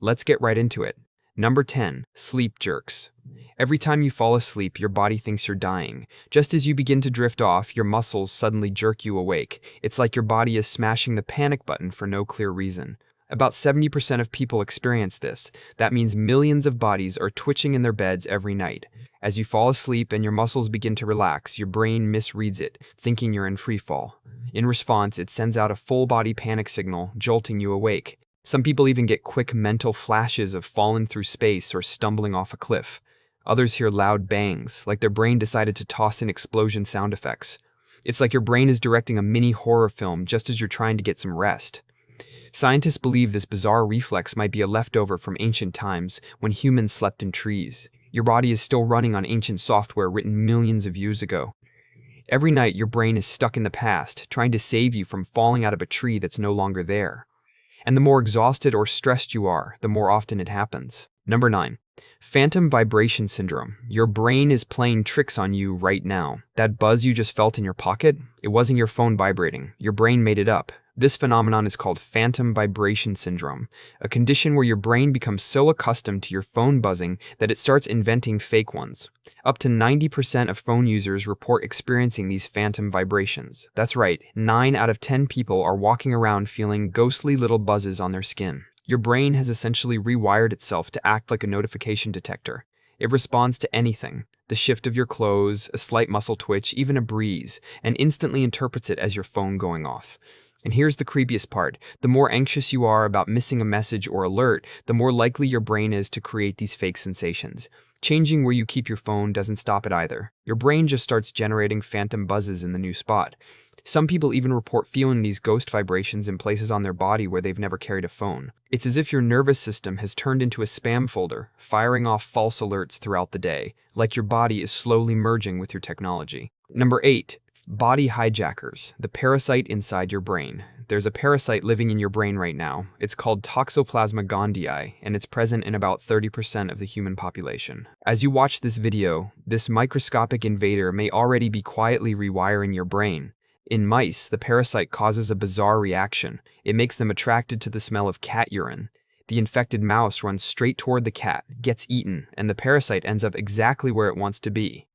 Let's get right into it. Number 10. Sleep jerks. Every time you fall asleep, your body thinks you're dying. Just as you begin to drift off, your muscles suddenly jerk you awake. It's like your body is smashing the panic button for no clear reason. About 70% of people experience this. That means millions of bodies are twitching in their beds every night. As you fall asleep and your muscles begin to relax, your brain misreads it, thinking you're in free fall. In response, it sends out a full-body panic signal, jolting you awake. Some people even get quick mental flashes of falling through space or stumbling off a cliff. Others hear loud bangs, like their brain decided to toss in explosion sound effects. It's like your brain is directing a mini horror film just as you're trying to get some rest. Scientists believe this bizarre reflex might be a leftover from ancient times when humans slept in trees. Your body is still running on ancient software written millions of years ago. Every night, your brain is stuck in the past, trying to save you from falling out of a tree that's no longer there. And the more exhausted or stressed you are, the more often it happens. Number 9. Phantom vibration syndrome. Your brain is playing tricks on you right now. That buzz you just felt in your pocket? It wasn't your phone vibrating. Your brain made it up. This phenomenon is called phantom vibration syndrome, a condition where your brain becomes so accustomed to your phone buzzing that it starts inventing fake ones. Up to 90% of phone users report experiencing these phantom vibrations. That's right, 9 out of 10 people are walking around feeling ghostly little buzzes on their skin. Your brain has essentially rewired itself to act like a notification detector. It responds to anything, the shift of your clothes, a slight muscle twitch, even a breeze, and instantly interprets it as your phone going off. And here's the creepiest part. The more anxious you are about missing a message or alert, the more likely your brain is to create these fake sensations. Changing where you keep your phone doesn't stop it either. Your brain just starts generating phantom buzzes in the new spot. Some people even report feeling these ghost vibrations in places on their body where they've never carried a phone. It's as if your nervous system has turned into a spam folder, firing off false alerts throughout the day, like your body is slowly merging with your technology. Number 8. Body hijackers, the parasite inside your brain. There's a parasite living in your brain right now. It's called Toxoplasma gondii, and it's present in about 30% of the human population. As you watch this video, this microscopic invader may already be quietly rewiring your brain. In mice, the parasite causes a bizarre reaction. It makes them attracted to the smell of cat urine. The infected mouse runs straight toward the cat, gets eaten, and the parasite ends up exactly where it wants to be.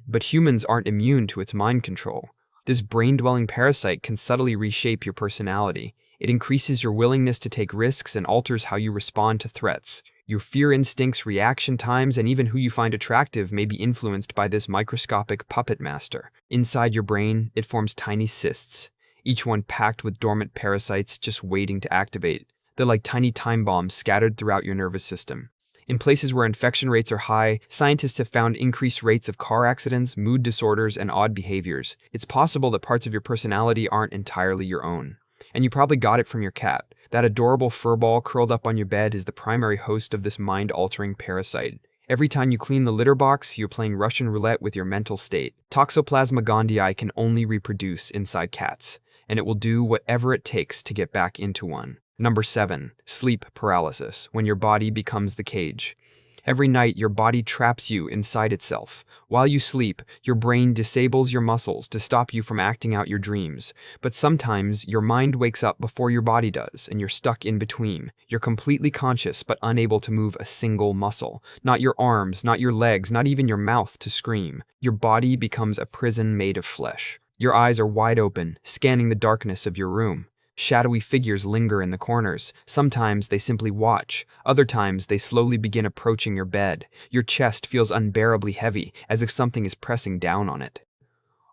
But humans aren't immune to its mind control. This brain-dwelling parasite can subtly reshape your personality. It increases your willingness to take risks and alters how you respond to threats. Your fear instincts, reaction times, and even who you find attractive may be influenced by this microscopic puppet master. Inside your brain, it forms tiny cysts, each one packed with dormant parasites just waiting to activate. They're like tiny time bombs scattered throughout your nervous system. In places where infection rates are high, scientists have found increased rates of car accidents, mood disorders, and odd behaviors. It's possible that parts of your personality aren't entirely your own. And you probably got it from your cat. That adorable furball curled up on your bed is the primary host of this mind-altering parasite. Every time you clean the litter box, you're playing Russian roulette with your mental state. Toxoplasma gondii can only reproduce inside cats, and it will do whatever it takes to get back into one. Number 7. Sleep paralysis, when your body becomes the cage. Every night, your body traps you inside itself. While you sleep, your brain disables your muscles to stop you from acting out your dreams. But sometimes, your mind wakes up before your body does, and you're stuck in between. You're completely conscious, but unable to move a single muscle. Not your arms, not your legs, not even your mouth to scream. Your body becomes a prison made of flesh. Your eyes are wide open, scanning the darkness of your room. Shadowy figures linger in the corners. Sometimes they simply watch. Other times they slowly begin approaching your bed. Your chest feels unbearably heavy, as if something is pressing down on it.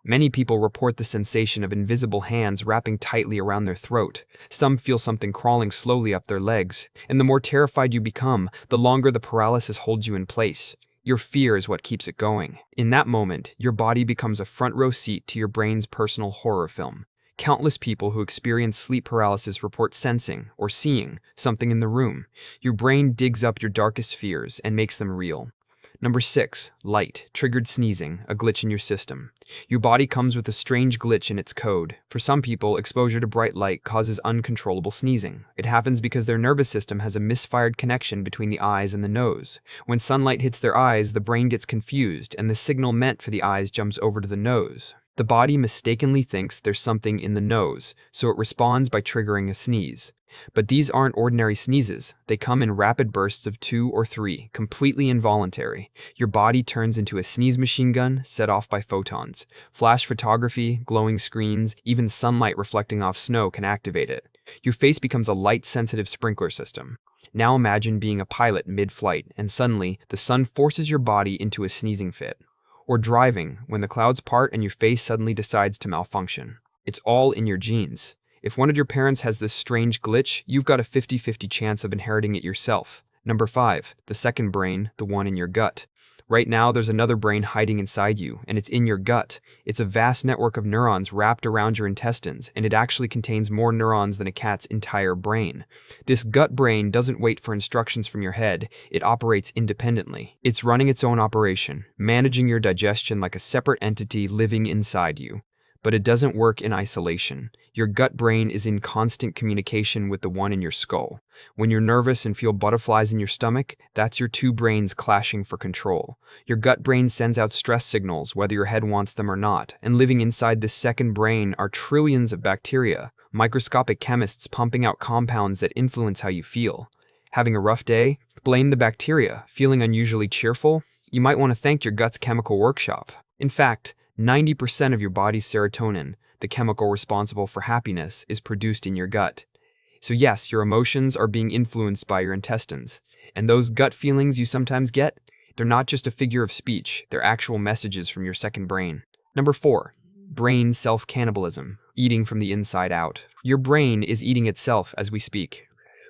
Many people report the sensation of invisible hands wrapping tightly around their throat. Some feel something crawling slowly up their legs. And the more terrified you become, the longer the paralysis holds you in place. Your fear is what keeps it going. In that moment, your body becomes a front-row seat to your brain's personal horror film. Countless people who experience sleep paralysis report sensing or seeing something in the room. Your brain digs up your darkest fears and makes them real. Number 6. Light. Triggered sneezing, a glitch in your system. Your body comes with a strange glitch in its code. For some people, exposure to bright light causes uncontrollable sneezing. It happens because their nervous system has a misfired connection between the eyes and the nose. When sunlight hits their eyes, the brain gets confused, and the signal meant for the eyes jumps over to the nose. The body mistakenly thinks there's something in the nose, so it responds by triggering a sneeze. But these aren't ordinary sneezes. They come in rapid bursts of 2 or 3, completely involuntary. Your body turns into a sneeze machine gun set off by photons. Flash photography, glowing screens, even sunlight reflecting off snow can activate it. Your face becomes a light-sensitive sprinkler system. Now imagine being a pilot mid-flight, and suddenly, the sun forces your body into a sneezing fit. Or driving, when the clouds part and your face suddenly decides to malfunction. It's all in your genes. If one of your parents has this strange glitch, you've got a 50-50 chance of inheriting it yourself. Number 5, the second brain, the one in your gut. Right now, there's another brain hiding inside you, and it's in your gut. It's a vast network of neurons wrapped around your intestines, and it actually contains more neurons than a cat's entire brain. This gut brain doesn't wait for instructions from your head. It operates independently. It's running its own operation, managing your digestion like a separate entity living inside you. But it doesn't work in isolation. Your gut brain is in constant communication with the one in your skull. When you're nervous and feel butterflies in your stomach, that's your two brains clashing for control. Your gut brain sends out stress signals, whether your head wants them or not, and living inside this second brain are trillions of bacteria, microscopic chemists pumping out compounds that influence how you feel. Having a rough day? Blame the bacteria. Feeling unusually cheerful? You might want to thank your gut's chemical workshop. In fact, 90% of your body's serotonin, the chemical responsible for happiness, is produced in your gut. So yes, your emotions are being influenced by your intestines. And those gut feelings you sometimes get, they're not just a figure of speech, they're actual messages from your second brain. Number 4, brain self-cannibalism, eating from the inside out. Your brain is eating itself as we speak.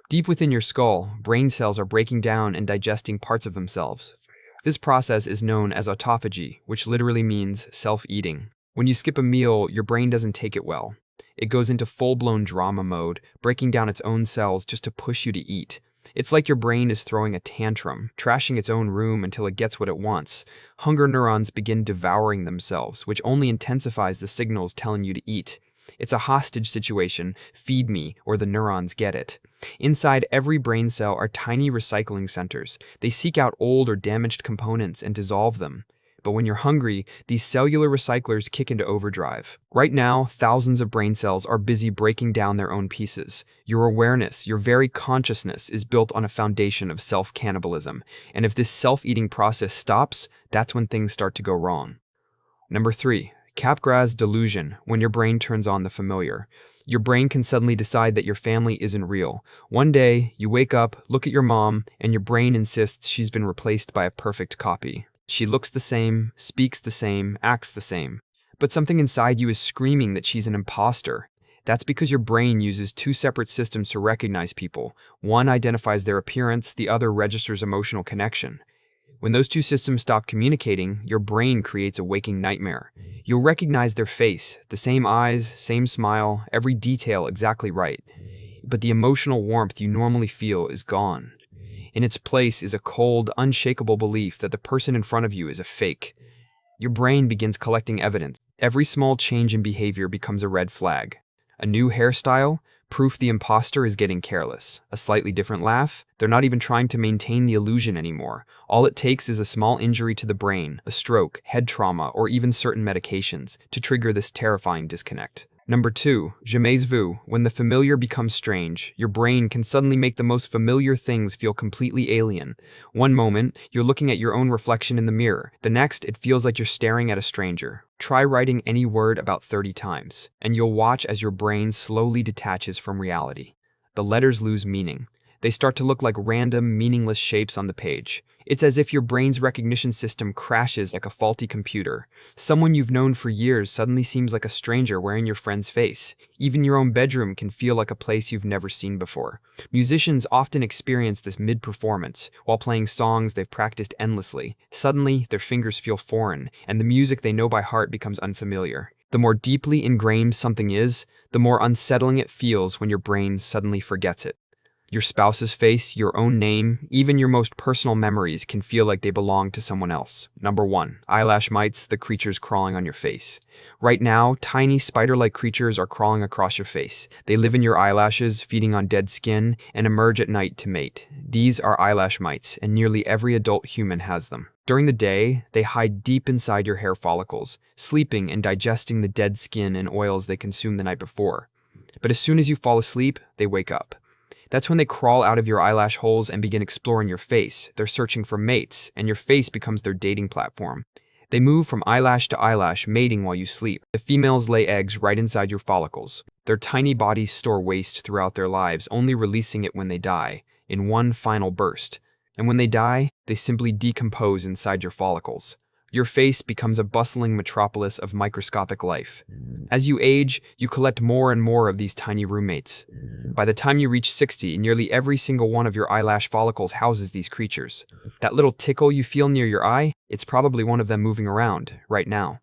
Deep within your skull, brain cells are breaking down and digesting parts of themselves. This process is known as autophagy, which literally means self-eating. When you skip a meal, your brain doesn't take it well. It goes into full-blown drama mode, breaking down its own cells just to push you to eat. It's like your brain is throwing a tantrum, trashing its own room until it gets what it wants. Hunger neurons begin devouring themselves, which only intensifies the signals telling you to eat. It's a hostage situation, feed me, or the neurons get it. Inside every brain cell are tiny recycling centers. They seek out old or damaged components and dissolve them. But when you're hungry, these cellular recyclers kick into overdrive. Right now, thousands of brain cells are busy breaking down their own pieces. Your awareness, your very consciousness, is built on a foundation of self-cannibalism. And if this self-eating process stops, that's when things start to go wrong. Number 3. Capgras Delusion, when your brain turns on the familiar. Your brain can suddenly decide that your family isn't real. One day, you wake up, look at your mom, and your brain insists she's been replaced by a perfect copy. She looks the same, speaks the same, acts the same. But something inside you is screaming that she's an imposter. That's because your brain uses two separate systems to recognize people. One identifies their appearance, the other registers emotional connection. When those two systems stop communicating, your brain creates a waking nightmare. You'll recognize their face, the same eyes, same smile, every detail exactly right. But the emotional warmth you normally feel is gone. In its place is a cold, unshakable belief that the person in front of you is a fake. Your brain begins collecting evidence. Every small change in behavior becomes a red flag. A new hairstyle? Proof the imposter is getting careless. A slightly different laugh? They're not even trying to maintain the illusion anymore. All it takes is a small injury to the brain, a stroke, head trauma, or even certain medications to trigger this terrifying disconnect. Number 2, Jamais vu, when the familiar becomes strange, your brain can suddenly make the most familiar things feel completely alien. One moment, you're looking at your own reflection in the mirror. The next, it feels like you're staring at a stranger. Try writing any word about 30 times, and you'll watch as your brain slowly detaches from reality. The letters lose meaning. They start to look like random, meaningless shapes on the page. It's as if your brain's recognition system crashes like a faulty computer. Someone you've known for years suddenly seems like a stranger wearing your friend's face. Even your own bedroom can feel like a place you've never seen before. Musicians often experience this mid-performance. While playing songs they've practiced endlessly, suddenly their fingers feel foreign, and the music they know by heart becomes unfamiliar. The more deeply ingrained something is, the more unsettling it feels when your brain suddenly forgets it. Your spouse's face, your own name, even your most personal memories can feel like they belong to someone else. Number 1. Eyelash mites, the creatures crawling on your face. Right now, tiny spider-like creatures are crawling across your face. They live in your eyelashes, feeding on dead skin, and emerge at night to mate. These are eyelash mites, and nearly every adult human has them. During the day, they hide deep inside your hair follicles, sleeping and digesting the dead skin and oils they consumed the night before. But as soon as you fall asleep, they wake up. That's when they crawl out of your eyelash holes and begin exploring your face. They're searching for mates, and your face becomes their dating platform. They move from eyelash to eyelash, mating while you sleep. The females lay eggs right inside your follicles. Their tiny bodies store waste throughout their lives, only releasing it when they die, in one final burst. And when they die, they simply decompose inside your follicles. Your face becomes a bustling metropolis of microscopic life. As you age, you collect more and more of these tiny roommates. By the time you reach 60, nearly every single one of your eyelash follicles houses these creatures. That little tickle you feel near your eye, it's probably one of them moving around right now.